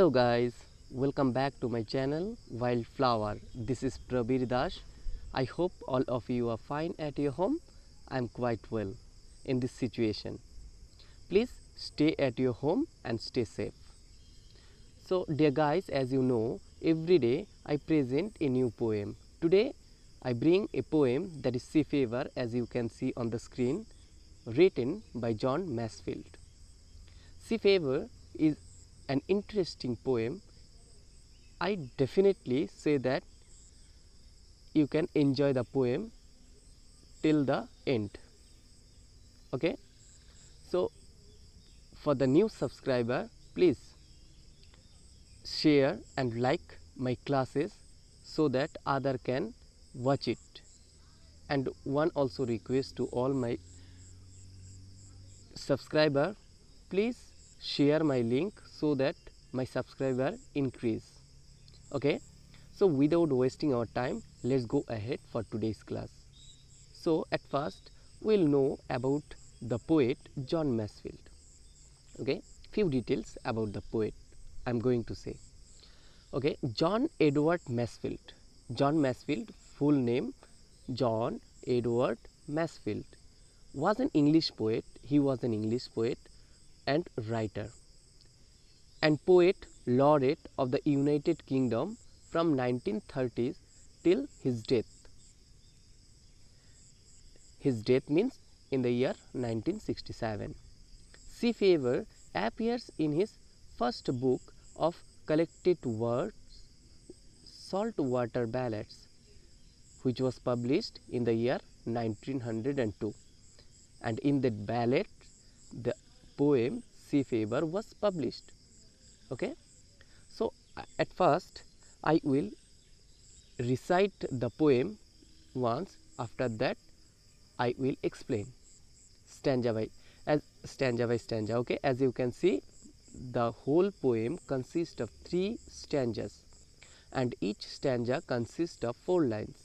Hello guys, welcome back to my channel Wildflower. This is Prabir. I hope all of you are fine at your home. I am quite well in this situation. Please stay at your home and stay safe. So dear guys, as you know, every day I present a new poem. Today I bring a poem that is Sea Fever, as you can see on the screen, written by John Masefield. Sea Fever is an interesting poem. I definitely say that you can enjoy the poem till the end. Okay, so for the new subscriber, please share and like my classes so that other can watch it. And one also request to all my subscriber, please share my link so that my subscriber increase. Okay, so without wasting our time, let's go ahead for today's class. So at first we'll know about the poet John Masefield. Okay, few details about the poet I'm going to say. Okay, John Edward Masefield. John Masefield, full name John Edward Masefield, was an English poet. He was an English poet and writer and poet laureate of the United Kingdom from 1930s till his death. His death means in the year 1967. Sea Fever appears in his first book of collected words, Saltwater Ballads, which was published in the year 1902. And in that ballad, the poem Sea Fever was published. Okay, so at first I will recite the poem once. After that, I will explain stanza by stanza. Okay, as you can see, the whole poem consists of 3 stanzas and each stanza consists of 4 lines.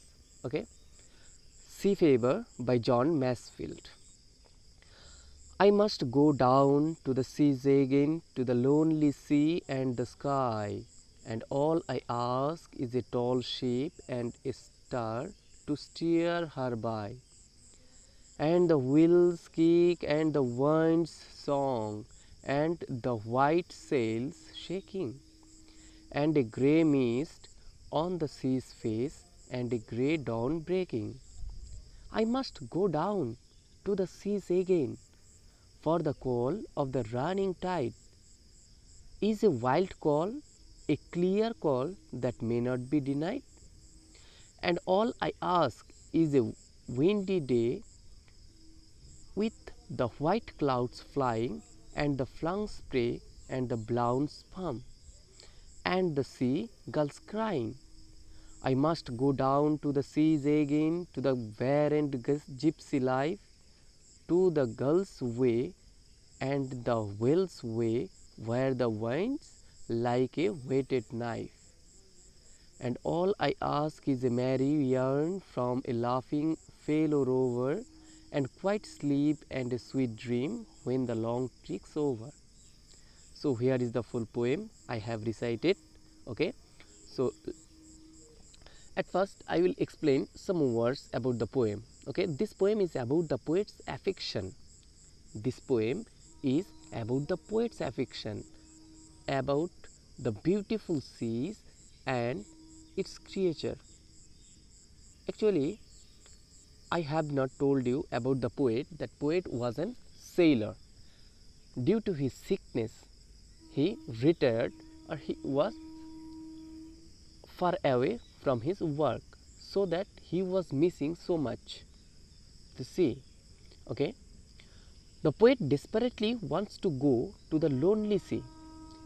Okay, Sea Fever by John Masefield. I must go down to the seas again, to the lonely sea and the sky, and all I ask is a tall ship and a star to steer her by. And the wheels kick and the wind's song and the white sails shaking, and a grey mist on the sea's face and a grey dawn breaking. I must go down to the seas again, for the call of the running tide is a wild call, a clear call that may not be denied. And all I ask is a windy day with the white clouds flying and the flung spray and the blown spume and the sea gulls crying. I must go down to the seas again, to the variant gypsy life, to the gull's way and the whale's way, where the winds like a whetted knife. And all I ask is a merry yarn from a laughing fellow rover, and quiet sleep and a sweet dream when the long trick's over. So here is the full poem I have recited. Okay, so at first I will explain some words about the poem. Okay, this poem is about the poet's affection. This poem is about the poet's affection, about the beautiful seas and its creature. Actually, I have not told you about the poet. That poet was a sailor. Due to his sickness, he retired, or he was far away from his work, so that he was missing so much the sea. Okay, the poet desperately wants to go to the lonely sea.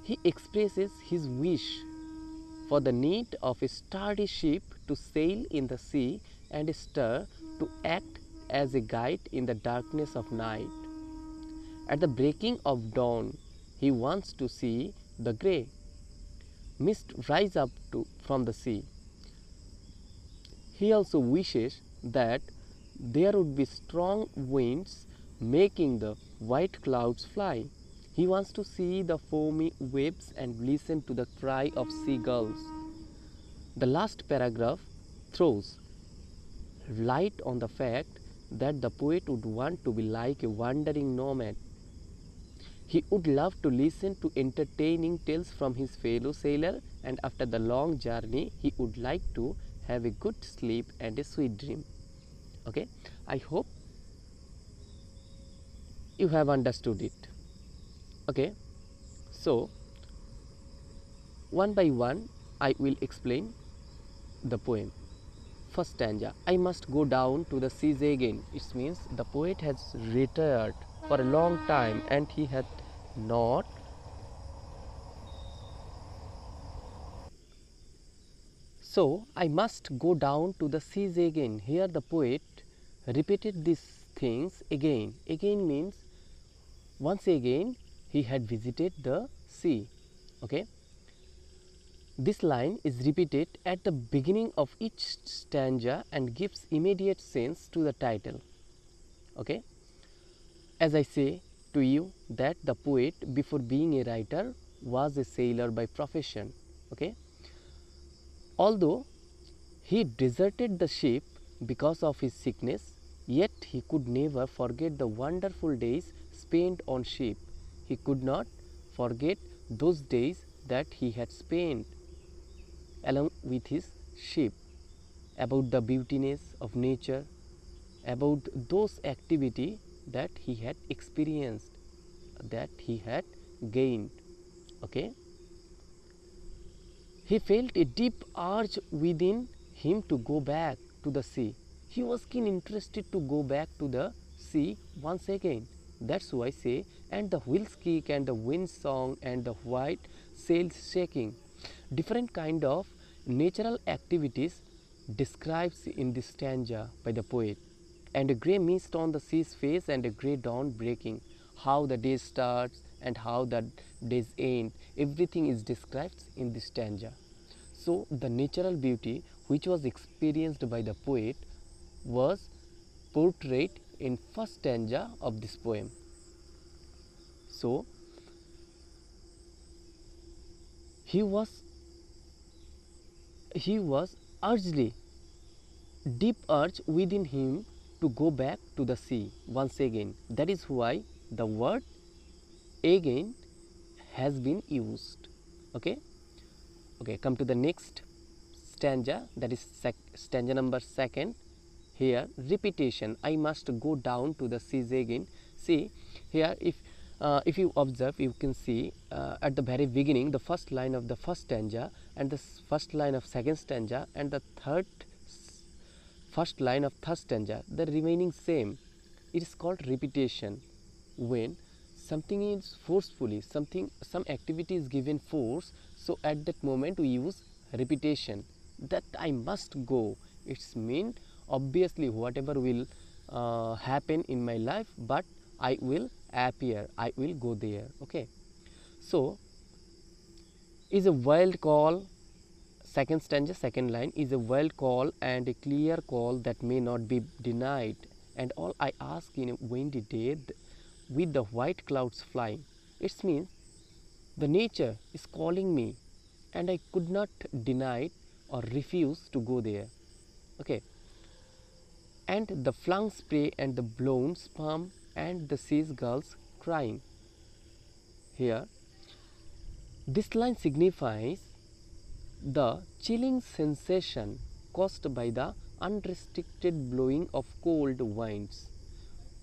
He expresses his wish for the need of a sturdy ship to sail in the sea and a star to act as a guide in the darkness of night. At the breaking of dawn, he wants to see the grey mist rise up from the sea. He also wishes that there would be strong winds making the white clouds fly, He wants to see the foamy waves and listen to the cry of seagulls. The last paragraph throws light on the fact that the poet would want to be like a wandering nomad. He would love to listen to entertaining tales from his fellow sailor, and after the long journey, he would like to have a good sleep and a sweet dream. Okay, I hope you have understood it. Okay, so one by one, I will explain the poem. First stanza, I must go down to the seas again. It means the poet has retired for a long time and he had not. So I must go down to the seas again. Here the poet repeated these things again. Again means once again he had visited the sea. Okay. This line is repeated at the beginning of each stanza and gives immediate sense to the title. Okay. As I say to you that the poet before being a writer was a sailor by profession. Okay. Although he deserted the ship because of his sickness, yet he could never forget the wonderful days spent on ship. He could not forget those days that he had spent along with his ship, about the beautiness of nature, about those activity that he had experienced, that he had gained. Okay. He felt a deep urge within him to go back to the sea. He was keen interested to go back to the sea once again. That's why I say, and the wheels kick and the wind song and the white sails shaking. Different kind of natural activities describes in this stanza by the poet. And a grey mist on the sea's face and a grey dawn breaking. How the day starts and how the days end. Everything is described in this stanza. So the natural beauty which was experienced by the poet was portrayed in first stanza of this poem. So he was urgently deep urge within him to go back to the sea once again. That is why the word again has been used. Okay. Okay, come to the next stanza, that is stanza number 2. Here repetition, I must go down to the seas again. See here, if you observe, you can see at the very beginning the first line of the first stanza and the first line of second stanza and the first line of third stanza, the remaining same. It is called repetition. When something is forcefully, some activity is given force, so at that moment we use repetition. That I must go, it's mean obviously whatever will happen in my life, but I will appear, I will go there. Okay, so is a wild call. Second stanza, second line, is a wild call and a clear call that may not be denied. And all I ask in a windy day with the white clouds flying. It means the nature is calling me and I could not deny it or refuse to go there. Okay. And the flung spray and the blown sperm and the seagulls crying. Here, this line signifies the chilling sensation caused by the unrestricted blowing of cold winds.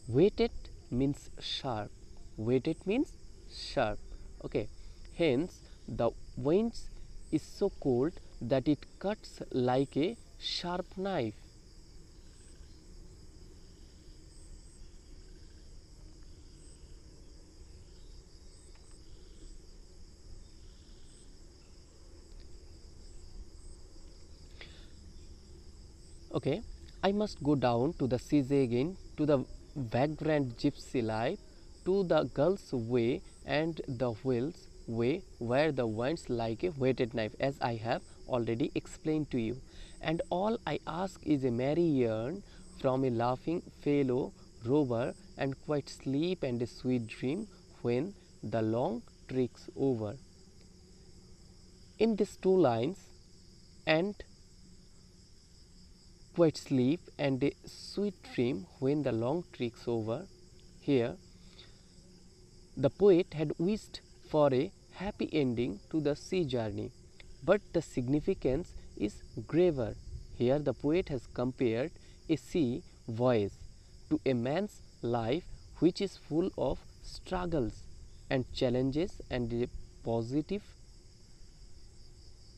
Weighted means sharp. Weighted means sharp. Okay. Hence, the winds is so cold that it cuts like a sharp knife. Okay, I must go down to the seas again, to the vagrant gypsy life, to the girl's way and the whale's way, where the winds like a whetted knife, as I have already explained to you. And all I ask is a merry yarn from a laughing fellow rover, and quiet sleep and a sweet dream when the long treks over. In these two lines, and quiet sleep and a sweet dream when the long treks over, here the poet had wished for a happy ending to the sea journey, but the significance is graver. Here the poet has compared a sea voyage to a man's life, which is full of struggles and challenges, and a positive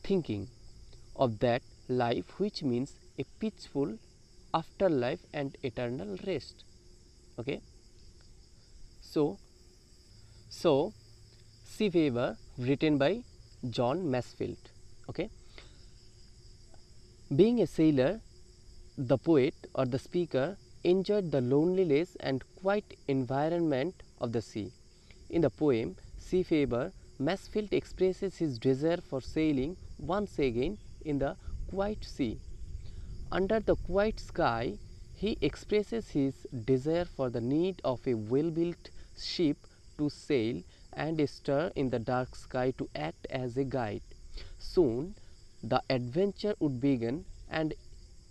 thinking of that life, which means a peaceful afterlife and eternal rest. Okay, so Sea Fever, written by John Masefield. Okay, being a sailor, the poet or the speaker enjoyed the loneliness and quiet environment of the sea. In the poem Sea Fever, Masefield expresses his desire for sailing once again in the quiet sea. Under the quiet sky, he expresses his desire for the need of a well-built ship to sail and a star in the dark sky to act as a guide. Soon the adventure would begin, and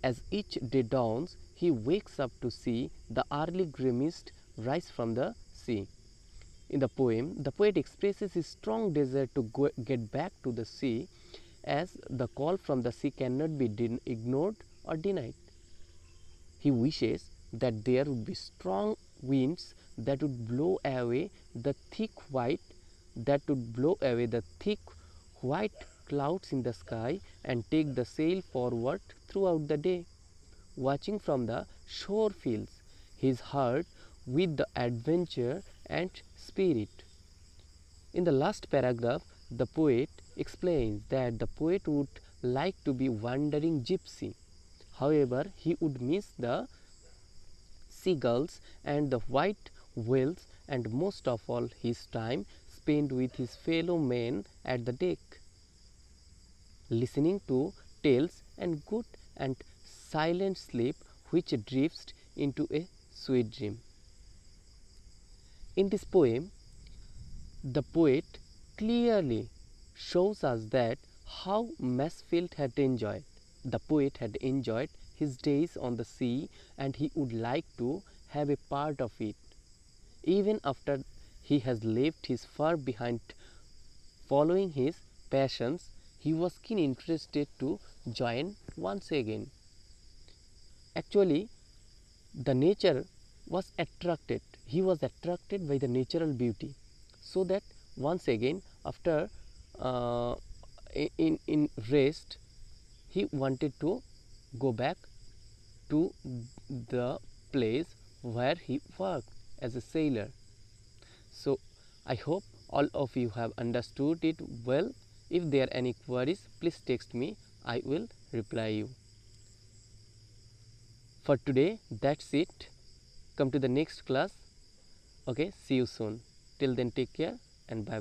as each day dawns, he wakes up to see the early grey mist rise from the sea. In the poem, the poet expresses his strong desire to get back to the sea, as the call from the sea cannot be ignored or denied. He wishes that there would be strong winds that would blow away the thick white clouds in the sky and take the sail forward throughout the day. Watching from the shore fills his heart with the adventure and spirit. In the last paragraph, the poet explains that the poet would like to be wandering gypsy. However, he would miss the seagulls and the white whales, and most of all his time spent with his fellow men at the deck, listening to tales and good and silent sleep which drifts into a sweet dream. In this poem, the poet clearly shows us that how Masefield had enjoyed. The poet had enjoyed his days on the sea, and he would like to have a part of it. Even after he has left his far behind following his passions, he was keen interested to join once again. Actually, the nature was attracted. He was attracted by the natural beauty, so that once again, after uh, in rest, he wanted to go back to the place where he worked as a sailor. So I hope all of you have understood it well. If there are any queries, please text me. I will reply you. For today, that's it. Come to the next class. Okay, see you soon. Till then, take care and bye bye.